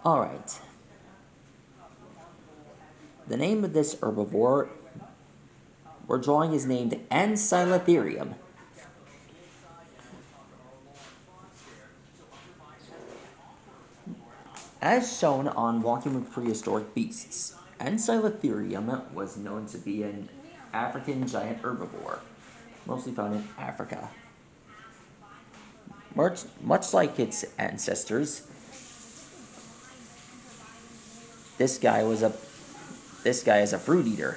Alright. The name of this herbivore we're drawing is named Ancylotherium. As shown on Walking with Prehistoric Beasts, Ancylotherium was known to be an African giant herbivore, mostly found in Africa. Much like its ancestors, this guy is a fruit eater.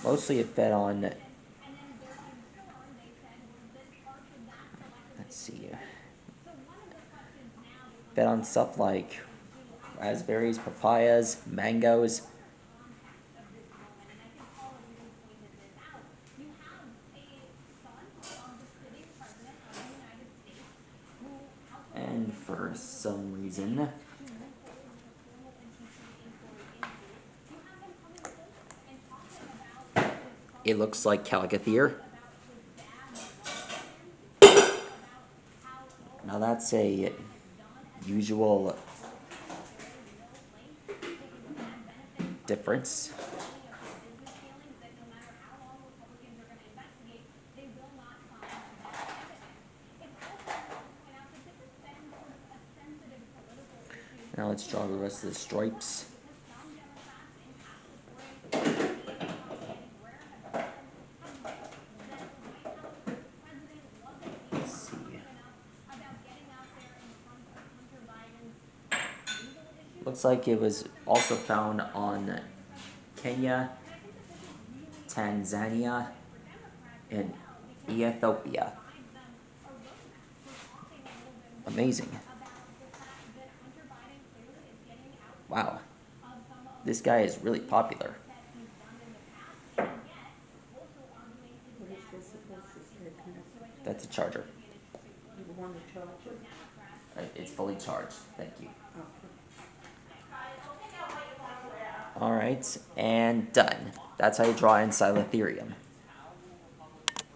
Mostly it fed on, fed on stuff like raspberries, papayas, mangoes. And for some reason, it looks like Chalicotheriidae. Now that's a usual difference. Now let's draw the rest of the stripes. Let's see. Looks like it was also found on Kenya, Tanzania, and Ethiopia. Amazing. Wow. This guy is really popular. That's a charger. You want to charge it? It's fully charged. Thank you. Okay. Alright, and done. That's how you draw Ancylotherium.